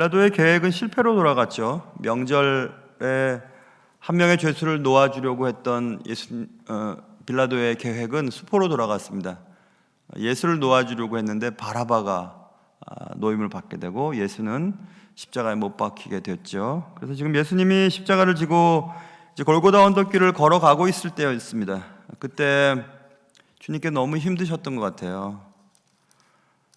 빌라도의 계획은 실패로 돌아갔죠. 명절에 한 명의 죄수를 놓아주려고 했던 빌라도의 계획은 수포로 돌아갔습니다. 예수를 놓아주려고 했는데 바라바가 노임을 받게 되고 예수는 십자가에 못 박히게 됐죠. 그래서 지금 예수님이 십자가를 지고 이제 골고다 언덕길을 걸어가고 있을 때였습니다. 그때 주님께 너무 힘드셨던 것 같아요.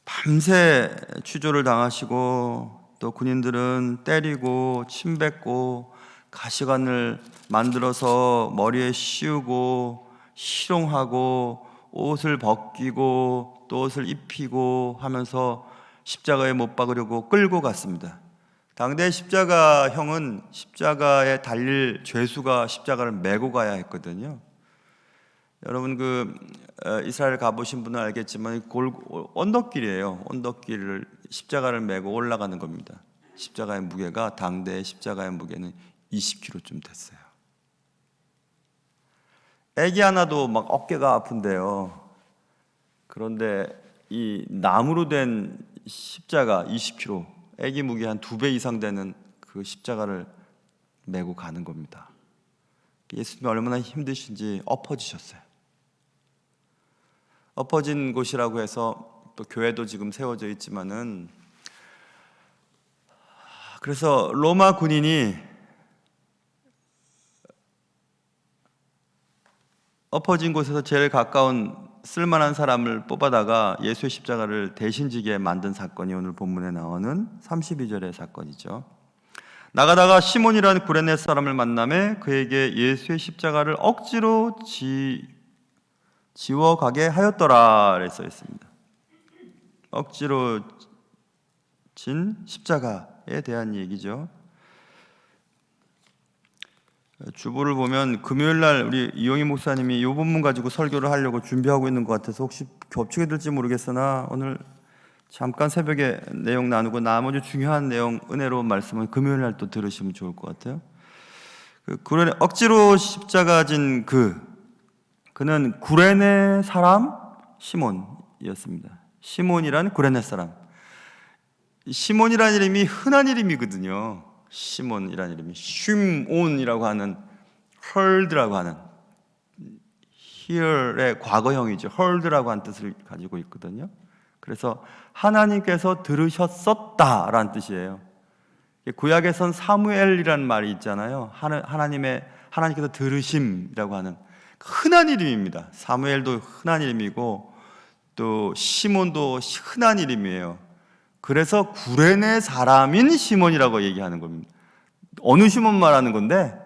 밤새 취조를 당하시고 또 군인들은 때리고 침 뱉고 가시관을 만들어서 머리에 씌우고 희롱하고 옷을 벗기고 또 옷을 입히고 하면서 십자가에 못 박으려고 끌고 갔습니다. 당대 십자가형은 십자가에 달릴 죄수가 십자가를 메고 가야 했거든요. 여러분 이스라엘 가보신 분은 알겠지만 언덕길이에요. 언덕길을 십자가를 메고 올라가는 겁니다. 십자가의 무게가 당대의 십자가의 무게는 20kg쯤 됐어요. 애기 하나도 막 어깨가 아픈데요. 그런데 이 나무로 된 십자가 20kg, 애기 무게 한 2배 이상 되는 그 십자가를 메고 가는 겁니다. 예수님이 얼마나 힘드신지 엎어지셨어요. 엎어진 곳이라고 해서 또 교회도 지금 세워져 있지만은, 그래서 로마 군인이 엎어진 곳에서 제일 가까운 쓸만한 사람을 뽑아다가 예수의 십자가를 대신 지게 만든 사건이 오늘 본문에 나오는 32절의 사건이죠. 나가다가 시몬이라는 구레네 사람을 만나매 그에게 예수의 십자가를 억지로 지워가게 하였더라 써 있습니다. 억지로 진 십자가에 대한 얘기죠. 주보를 보면 금요일날 우리 이용희 목사님이 이 본문 가지고 설교를 하려고 준비하고 있는 것 같아서 혹시 겹치게 될지 모르겠으나 오늘 잠깐 새벽에 내용 나누고 나머지 중요한 내용 은혜로운 말씀은 금요일날 또 들으시면 좋을 것 같아요. 억지로 십자가 진 그는 구레네 사람 시몬이었습니다. 시몬이란 구레네 사람. 시몬이라는 이름이 흔한 이름이거든요. 시몬이라는 이름이 쉼온이라고 하는 헐드라고 하는 here의 과거형이죠. 헐드라고 하는 뜻을 가지고 있거든요. 그래서 하나님께서 들으셨었다라는 뜻이에요. 구약에선 사무엘이라는 말이 있잖아요. 하나님께서 들으심이라고 하는 흔한 이름입니다. 사무엘도 흔한 이름이고 또 시몬도 흔한 이름이에요. 그래서 구레네 사람인 시몬이라고 얘기하는 겁니다. 어느 시몬 말하는 건데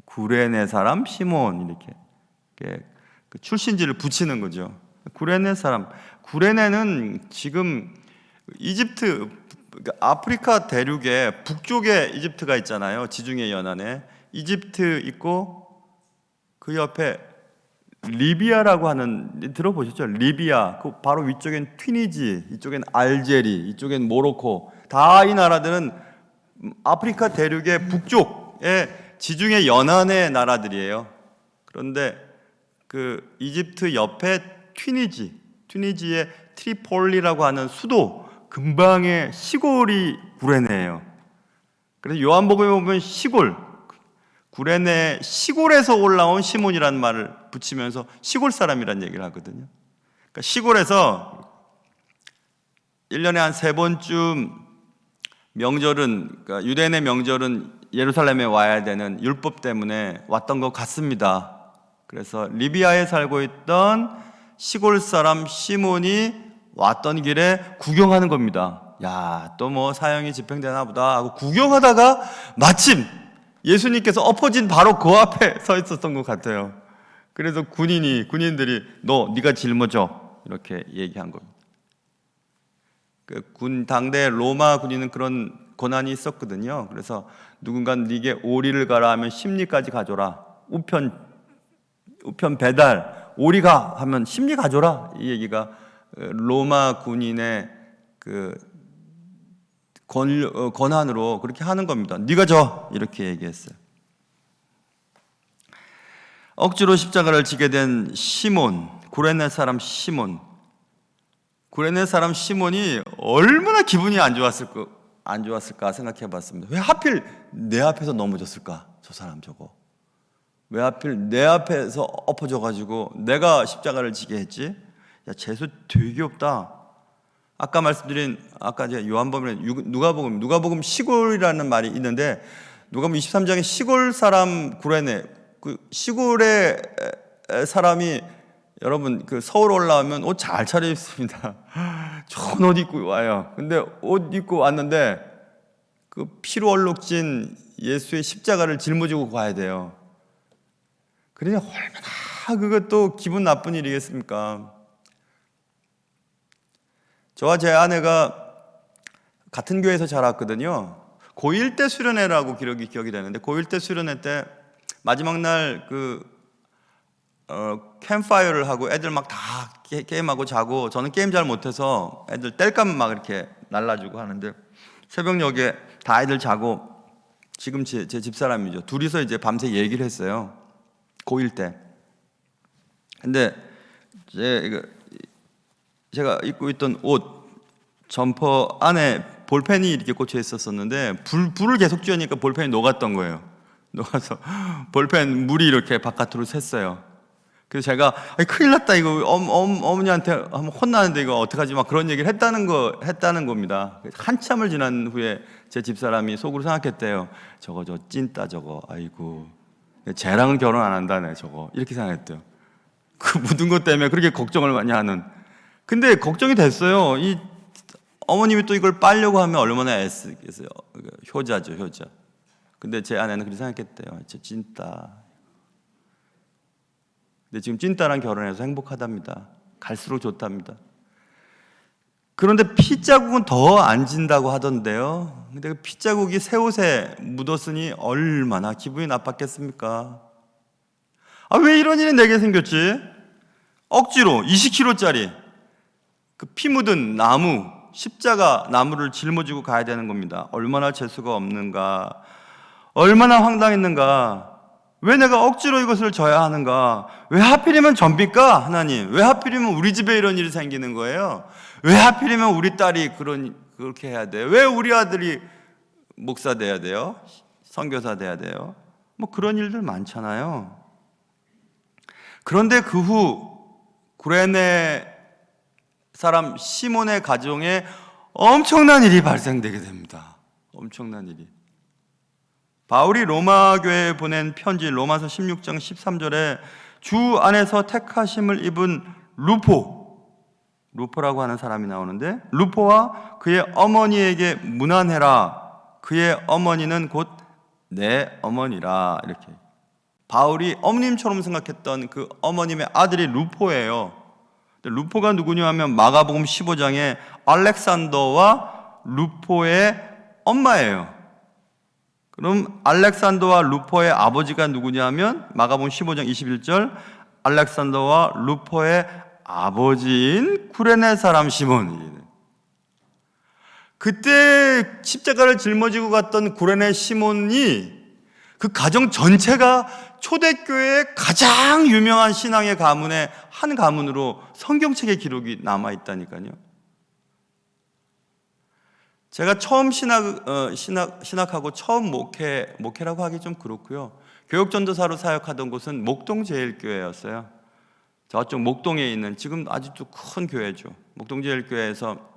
구레네 사람 시몬 이렇게 출신지를 붙이는 거죠. 구레네 사람. 구레네는 지금 이집트, 아프리카 대륙의 북쪽에 이집트가 있잖아요. 지중해 연안에 이집트 있고 그 옆에 리비아라고 하는, 들어보셨죠? 리비아, 그 바로 위쪽엔 튀니지, 이쪽엔 알제리, 이쪽엔 모로코. 다 이 나라들은 아프리카 대륙의 북쪽의 지중해 연안의 나라들이에요. 그런데 그 이집트 옆에 튀니지의 트리폴리라고 하는 수도 근방의 시골이 구레네예요. 그래서 요한복음에 보면 시골, 구레네 시골에서 올라온 시몬이라는 말을 붙이면서 시골 사람이라는 얘기를 하거든요. 그러니까 시골에서 1년에 한 3번쯤 명절은, 그러니까 유대인의 명절은 예루살렘에 와야 되는 율법 때문에 왔던 것 같습니다. 그래서 리비아에 살고 있던 시골 사람 시몬이 왔던 길에 구경하는 겁니다. 야, 또 뭐 사형이 집행되나 보다 하고 구경하다가 마침 예수님께서 엎어진 바로 그 앞에 서 있었던 것 같아요. 그래서 군인들이 네가 짊어져 이렇게 얘기한 겁니다. 당대 로마 군인은 그런 권한이 있었거든요. 그래서 누군가 네게 오리를 가라 하면 심리까지 가져라. 우편 배달 오리가 하면 심리 가져라. 이 얘기가 로마 군인의 권한으로 그렇게 하는 겁니다. 네가 져 이렇게 얘기했어요. 억지로 십자가를 지게 된 시몬, 구레네 사람 시몬. 구레네 사람 시몬이 얼마나 기분이 안 좋았을 안 좋았을까 생각해 봤습니다. 왜 하필 내 앞에서 넘어졌을까? 저 사람 저거. 왜 하필 내 앞에서 엎어져가지고 내가 십자가를 지게 했지? 야, 재수 되게 없다. 아까 말씀드린 아까 제가 요한복음에 누가복음 시골이라는 말이 있는데 누가복음 23장에 시골 사람 구레네 그 시골의 사람이 여러분 그 서울 올라오면 옷 잘 차려 입습니다. 좋은 옷 입고 와요. 근데 옷 입고 왔는데 그 피로 얼룩진 예수의 십자가를 짊어지고 가야 돼요. 그러니 얼마나 그것도 기분 나쁜 일이겠습니까? 저와 제 아내가 같은 교회에서 자랐거든요. 고1 때 수련회라고 기억이 되는데 고1 때 수련회 때 마지막 날 캠파이어를 하고 애들 막 다 게임하고 자고 저는 게임 잘 못해서 애들 땔감 막 이렇게 날라주고 하는데 새벽녘에 다 애들 자고 지금 제 집사람이죠. 둘이서 이제 밤새 얘기를 했어요. 고1 때. 근데 제가 입고 있던 옷 점퍼 안에 볼펜이 이렇게 꽂혀 있었었는데 불을 계속 쬐니까 볼펜이 녹았던 거예요. 녹아서 볼펜 물이 이렇게 바깥으로 샜어요. 그래서 제가 큰일 났다 이거 어머니한테 한번 혼나는데 이거 어떡하지 막 그런 얘기를 했다는 겁니다. 한참을 지난 후에 제 집사람이 속으로 생각했대요. 저거 저 찐따 저거 아이고 쟤랑은 결혼 안 한다네 저거 이렇게 생각했대요. 그 묻은 것 때문에 그렇게 걱정을 많이 하는. 근데 걱정이 됐어요. 이 어머님이 또 이걸 빨려고 하면 얼마나 애쓰겠어요. 효자죠 효자. 근데 제 아내는 그렇게 생각했대요. 저 찐따. 근데 지금 찐따랑 결혼해서 행복하답니다. 갈수록 좋답니다. 그런데 피자국은 더 안 진다고 하던데요. 근데 그 피자국이 새 옷에 묻었으니 얼마나 기분이 나빴겠습니까? 아, 왜 이런 일이 내게 생겼지? 억지로 20kg짜리 그 피 묻은 나무, 십자가 나무를 짊어지고 가야 되는 겁니다. 얼마나 재수가 없는가, 얼마나 황당했는가. 왜 내가 억지로 이것을 져야 하는가? 왜 하필이면 접니까? 하나님, 왜 하필이면 우리 집에 이런 일이 생기는 거예요? 왜 하필이면 우리 딸이 그렇게 해야 돼요? 왜 우리 아들이 목사 돼야 돼요? 선교사 돼야 돼요? 뭐 그런 일들 많잖아요. 그런데 그 후 구레네 사람 시몬의 가정에 엄청난 일이 발생되게 됩니다. 엄청난 일이. 바울이 로마 교회에 보낸 편지 로마서 16장 13절에 주 안에서 택하심을 입은 루포라고 하는 사람이 나오는데 루포와 그의 어머니에게 문안해라. 그의 어머니는 곧 내 어머니라. 이렇게 바울이 어머님처럼 생각했던 그 어머님의 아들이 루포예요. 루포가 누구냐 하면 마가복음 15장에 알렉산더와 루포의 엄마예요. 그럼 알렉산더와 루포의 아버지가 누구냐 하면 마가복음 15장 21절 알렉산더와 루포의 아버지인 구레네 사람 시몬. 그때 십자가를 짊어지고 갔던 구레네 시몬이 그 가정 전체가 초대교회의 가장 유명한 신앙의 가문의 한 가문으로 성경책의 기록이 남아있다니까요. 제가 처음 신학하고 처음 목회라고 하기 좀 그렇고요. 교육전도사로 사역하던 곳은 목동제일교회였어요. 저쪽 목동에 있는 지금 아직도 큰 교회죠. 목동제일교회에서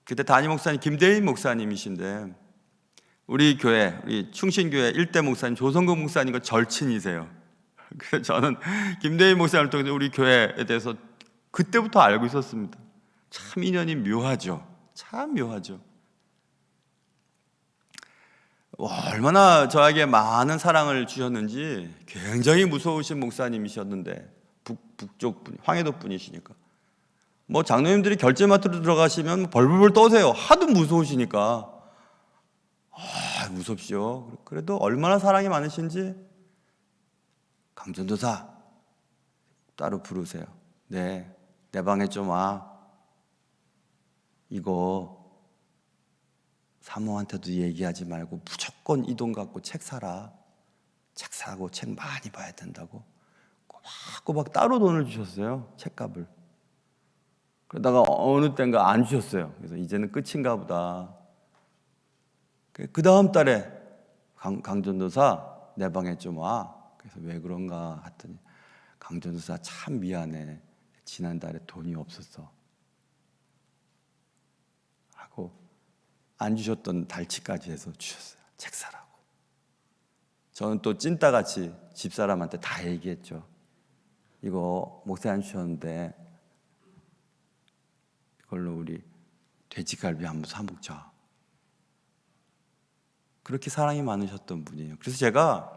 그때 담임 목사님 김대인 목사님이신데 우리 교회, 우리 충신교회 일대 목사님 조성근 목사님과 절친이세요. 그래서 저는 김대인 목사님을 통해서 우리 교회에 대해서 그때부터 알고 있었습니다. 참 인연이 묘하죠. 참 묘하죠. 얼마나 저에게 많은 사랑을 주셨는지 굉장히 무서우신 목사님이셨는데 북쪽 분, 황해도 분이시니까 뭐 장로님들이 결제 마트로 들어가시면 벌벌벌 떠세요. 하도 무서우시니까. 무섭죠. 그래도 얼마나 사랑이 많으신지 강전도사 따로 부르세요. 네, 내 방에 좀 와. 이거 사모한테도 얘기하지 말고 무조건 이 돈 갖고 책 사라. 책 사고 책 많이 봐야 된다고 꼬박꼬박 따로 돈을 주셨어요. 책값을. 그러다가 어느 때인가 안 주셨어요. 그래서 이제는 끝인가 보다. 그 다음 달에 강전도사 내 방에 좀 와. 그래서 왜 그런가 했더니 강전도사 참 미안해. 지난달에 돈이 없었어. 하고 안 주셨던 달치까지 해서 주셨어요. 책 사라고. 저는 또 찐따같이 집사람한테 다 얘기했죠. 이거 목사님 주셨는데 이걸로 우리 돼지갈비 한번 사 먹자. 그렇게 사랑이 많으셨던 분이에요. 그래서 제가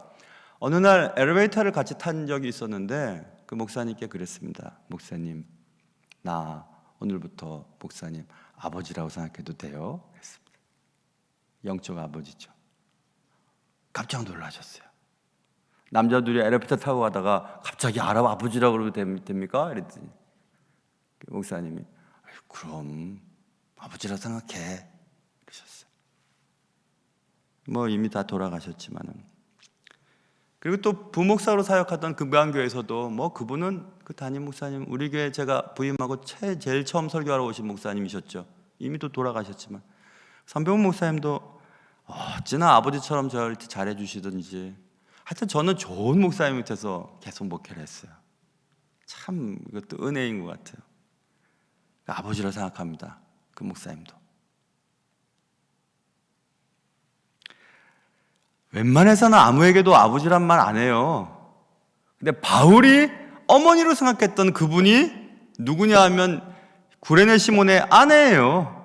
어느 날 엘리베이터를 같이 탄 적이 있었는데 그 목사님께 그랬습니다. 목사님, 나 오늘부터 목사님 아버지라고 생각해도 돼요? 했습니다. 영적 아버지죠. 깜짝 놀라셨어요. 남자들이 엘리베이터 타고 가다가 갑자기 아버지라고 그러면 됩니까? 이랬더니 목사님이 그럼 아버지라고 생각해 그러셨어요. 뭐 이미 다 돌아가셨지만은. 그리고 또 부목사로 사역하던 금강교회에서도 뭐 그분은 그 담임 목사님, 우리 교회 제가 부임하고 제일 처음 설교하러 오신 목사님이셨죠. 이미 또 돌아가셨지만 선병훈 목사님도 어찌나 아버지처럼 저를 잘해 주시던지 하여튼 저는 좋은 목사님 밑에서 계속 목회를 했어요. 참 이것도 은혜인 것 같아요. 아버지라 생각합니다. 그 목사님도. 웬만해서는 아무에게도 아버지란 말 안 해요. 근데 바울이 어머니로 생각했던 그분이 누구냐 하면 구레네 시몬의 아내예요.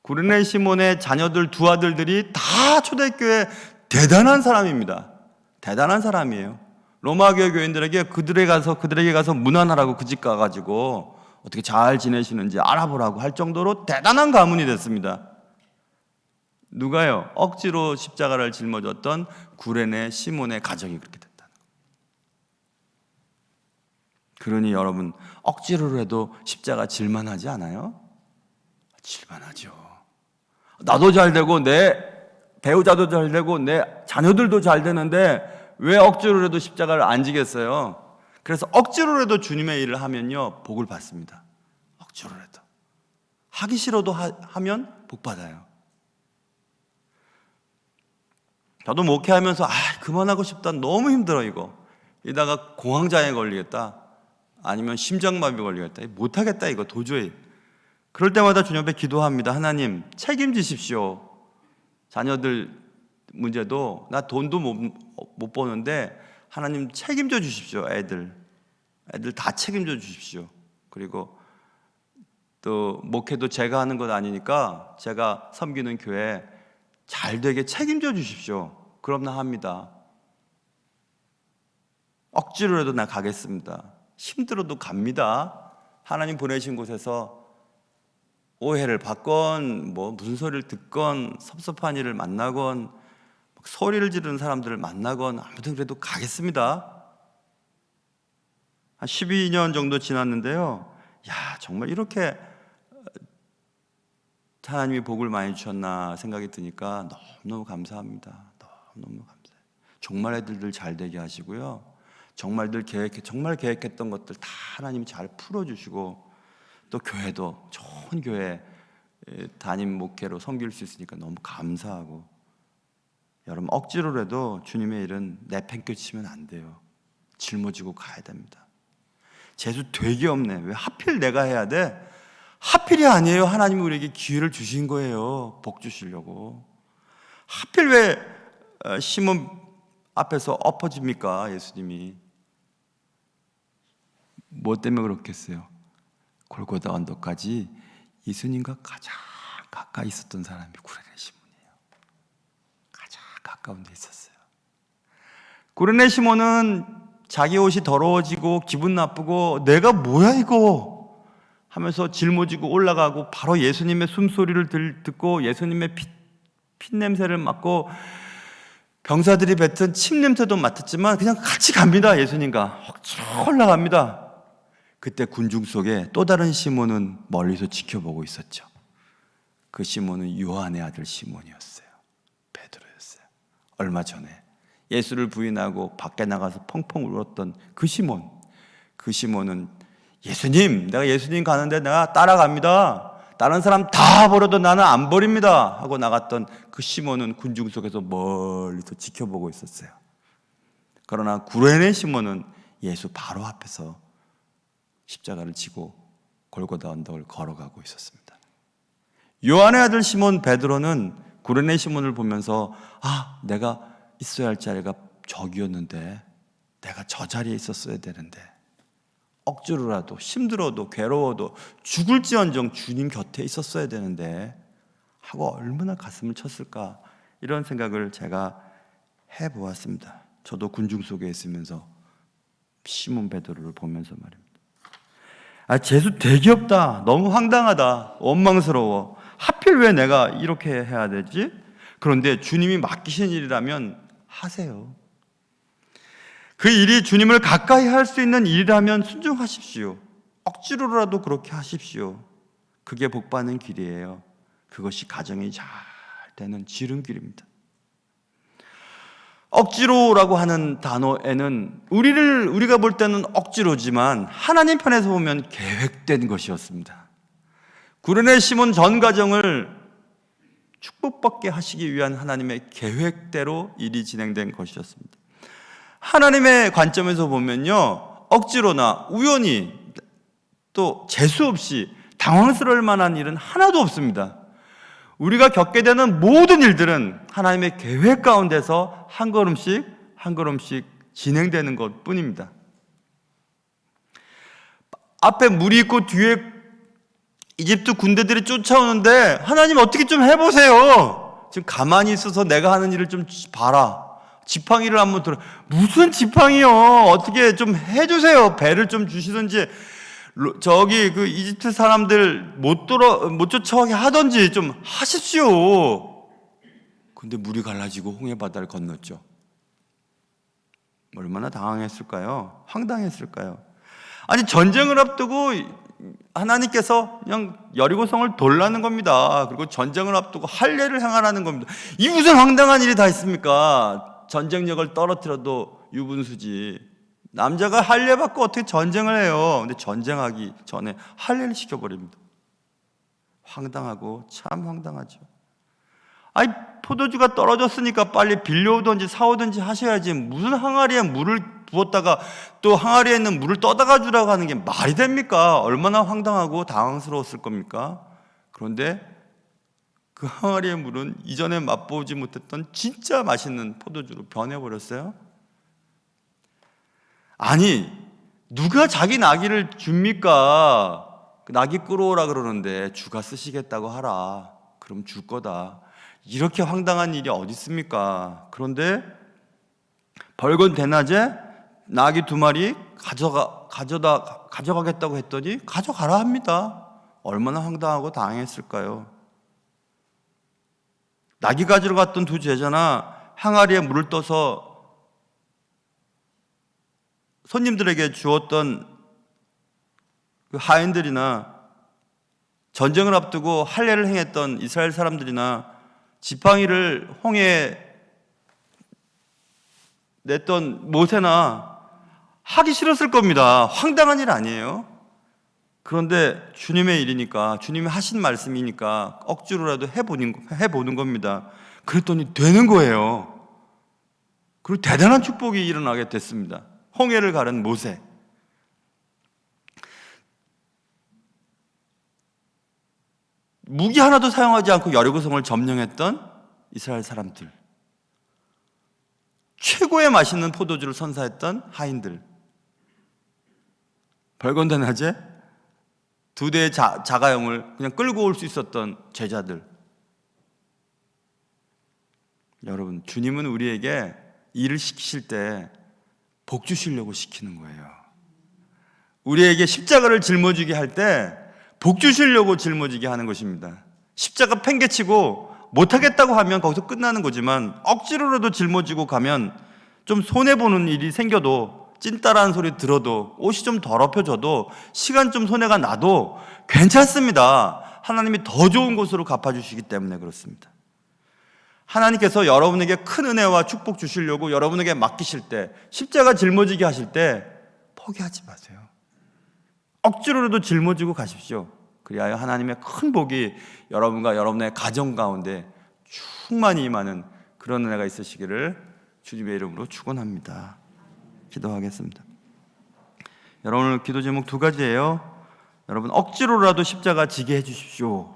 구레네 시몬의 자녀들 두 아들들이 다 초대교회 대단한 사람입니다. 대단한 사람이에요. 로마교회 교인들에게 그들에게 가서 문안하라고 그 집 가가지고 어떻게 잘 지내시는지 알아보라고 할 정도로 대단한 가문이 됐습니다. 누가요? 억지로 십자가를 짊어졌던 구레네 시몬의 가정이 그렇게 됐다는 거예요. 그러니 여러분 억지로라도 십자가 질만하지 않아요? 질만하죠. 나도 잘 되고 내 배우자도 잘 되고 내 자녀들도 잘 되는데 왜 억지로라도 십자가를 안 지겠어요? 그래서 억지로라도 주님의 일을 하면요 복을 받습니다. 억지로라도 하기 싫어도 하면 복 받아요. 저도 목회하면서 그만하고 싶다. 너무 힘들어 이거. 이다가 공황장애 걸리겠다. 아니면 심장마비 걸리겠다. 못하겠다 이거 도저히. 그럴 때마다 주님 앞에 기도합니다. 하나님 책임지십시오. 자녀들 문제도 나 돈도 못 버는데 하나님 책임져 주십시오. 애들 다 책임져 주십시오. 그리고 또 목회도 제가 하는 건 아니니까 제가 섬기는 교회 잘 되게 책임져 주십시오. 그럼 나 합니다. 억지로라도 나 가겠습니다. 힘들어도 갑니다. 하나님 보내신 곳에서 오해를 받건 뭐 무슨 소리를 듣건 섭섭한 일을 만나건 소리를 지르는 사람들을 만나건 아무튼 그래도 가겠습니다. 한 12년 정도 지났는데요. 정말 이렇게 하나님이 복을 많이 주셨나 생각이 드니까 너무너무 감사합니다. 너무너무 감사해요. 정말 애들들 잘 되게 하시고요. 정말 계획했던 것들 다 하나님이 잘 풀어주시고 또 교회도 좋은 교회 담임 목회로 섬길 수 있으니까 너무 감사하고 여러분 억지로라도 주님의 일은 내팽개치면 안 돼요. 짊어지고 가야 됩니다. 재수 되게 없네. 왜 하필 내가 해야 돼? 하필이 아니에요. 하나님이 우리에게 기회를 주신 거예요. 복 주시려고. 하필 왜 시몬 앞에서 엎어집니까? 예수님이. 뭐 때문에 그렇겠어요? 골고다 언덕까지 예수님과 가장 가까이 있었던 사람이 구레네 시몬이에요. 가장 가까운 데 있었어요. 구레네 시몬은 자기 옷이 더러워지고 기분 나쁘고 내가 뭐야 이거 하면서 짊어지고 올라가고 바로 예수님의 숨소리를 듣고 예수님의 피 냄새를 맡고 병사들이 뱉은 침 냄새도 맡았지만 그냥 같이 갑니다. 예수님과 올라갑니다. 그때 군중 속에 또 다른 시몬은 멀리서 지켜보고 있었죠. 그 시몬은 요한의 아들 시몬이었어요. 베드로였어요. 얼마 전에 예수를 부인하고 밖에 나가서 펑펑 울었던 그 시몬은 예수님, 내가 예수님 가는데 내가 따라갑니다. 다른 사람 다 버려도 나는 안 버립니다 하고 나갔던 그 시몬은 군중 속에서 멀리서 지켜보고 있었어요. 그러나 구레네 시몬은 예수 바로 앞에서 십자가를 지고 골고다 언덕을 걸어가고 있었습니다. 요한의 아들 시몬 베드로는 구레네 시몬을 보면서 내가 있어야 할 자리가 저기였는데, 내가 저 자리에 있었어야 되는데, 억지로라도 힘들어도 괴로워도 죽을지언정 주님 곁에 있었어야 되는데 하고 얼마나 가슴을 쳤을까, 이런 생각을 제가 해보았습니다. 저도 군중 속에 있으면서 시몬 베드로를 보면서 말입니다. 재수 되게 없다, 너무 황당하다, 원망스러워, 하필 왜 내가 이렇게 해야 되지? 그런데 주님이 맡기신 일이라면 하세요. 그 일이 주님을 가까이 할 수 있는 일이라면 순종하십시오. 억지로라도 그렇게 하십시오. 그게 복받는 길이에요. 그것이 가정이 잘 되는 지름길입니다. 억지로라고 하는 단어에는 우리가 볼 때는 억지로지만 하나님 편에서 보면 계획된 것이었습니다. 구레네 시몬 전 가정을 축복받게 하시기 위한 하나님의 계획대로 일이 진행된 것이었습니다. 하나님의 관점에서 보면요, 억지로나 우연히 또 재수 없이 당황스러울 만한 일은 하나도 없습니다. 우리가 겪게 되는 모든 일들은 하나님의 계획 가운데서 한 걸음씩 한 걸음씩 진행되는 것 뿐입니다. 앞에 물이 있고 뒤에 이집트 군대들이 쫓아오는데 하나님 어떻게 좀 해보세요. 지금 가만히 있어서 내가 하는 일을 좀 봐라. 지팡이를 한번 들어. 무슨 지팡이요? 어떻게 좀 해주세요. 배를 좀 주시든지 저기 그 이집트 사람들 못 쫓아오게 하든지 좀 하십시오. 근데 물이 갈라지고 홍해 바다를 건넜죠. 얼마나 당황했을까요? 황당했을까요? 아니, 전쟁을 앞두고 하나님께서 그냥 여리고성을 돌라는 겁니다. 그리고 전쟁을 앞두고 할례를 행하라는 겁니다. 이 무슨 황당한 일이 다 있습니까? 전쟁력을 떨어뜨려도 유분수지. 남자가 할례 받고 어떻게 전쟁을 해요? 근데 전쟁하기 전에 할례를 시켜버립니다. 황당하고 참 황당하죠. 아니, 포도주가 떨어졌으니까 빨리 빌려오든지 사오든지 하셔야지. 무슨 항아리에 물을 부었다가 또 항아리에 있는 물을 떠다가 주라고 하는 게 말이 됩니까? 얼마나 황당하고 당황스러웠을 겁니까? 그런데 그 항아리의 물은 이전에 맛보지 못했던 진짜 맛있는 포도주로 변해버렸어요. 아니, 누가 자기 나귀를 줍니까? 나귀 끌어오라 그러는데 주가 쓰시겠다고 하라. 그럼 줄 거다. 이렇게 황당한 일이 어디 있습니까? 그런데 벌건 대낮에 나귀 2마리 가져가겠다고 했더니 가져가라 합니다. 얼마나 황당하고 당했을까요? 나귀 가지러 갔던 2 제자나 항아리에 물을 떠서 손님들에게 주었던 그 하인들이나 전쟁을 앞두고 할례를 행했던 이스라엘 사람들이나 지팡이를 홍해에 냈던 모세나 하기 싫었을 겁니다. 황당한 일 아니에요? 그런데 주님의 일이니까, 주님이 하신 말씀이니까 억지로라도 해보는 겁니다. 그랬더니 되는 거예요. 그리고 대단한 축복이 일어나게 됐습니다. 홍해를 가른 모세. 무기 하나도 사용하지 않고 여리고성을 점령했던 이스라엘 사람들. 최고의 맛있는 포도주를 선사했던 하인들. 벌건대 낮에 2대의 자가용을 그냥 끌고 올 수 있었던 제자들. 여러분, 주님은 우리에게 일을 시키실 때 복 주시려고 시키는 거예요. 우리에게 십자가를 짊어지게 할 때 복 주시려고 짊어지게 하는 것입니다. 십자가 팽개치고 못하겠다고 하면 거기서 끝나는 거지만 억지로라도 짊어지고 가면 좀 손해보는 일이 생겨도, 찐따라는 소리 들어도, 옷이 좀 더럽혀져도, 시간 좀 손해가 나도 괜찮습니다. 하나님이 더 좋은 곳으로 갚아주시기 때문에 그렇습니다. 하나님께서 여러분에게 큰 은혜와 축복 주시려고 여러분에게 맡기실 때, 십자가 짊어지게 하실 때 포기하지 마세요. 억지로라도 짊어지고 가십시오. 그리하여 하나님의 큰 복이 여러분과 여러분의 가정 가운데 충만히 임하는 그런 은혜가 있으시기를 주님의 이름으로 축원합니다. 기도하겠습니다. 여러분, 오늘 기도 제목 두 가지예요. 여러분, 억지로라도 십자가 지게 해주십시오.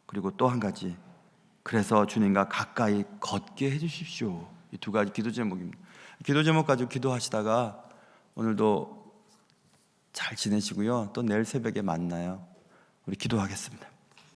그리고 또 한 가지, 그래서 주님과 가까이 걷게 해주십시오. 이 두 가지 기도 제목입니다. 기도 제목 가지고 기도하시다가 오늘도 잘 지내시고요. 또 내일 새벽에 만나요. 우리 기도하겠습니다.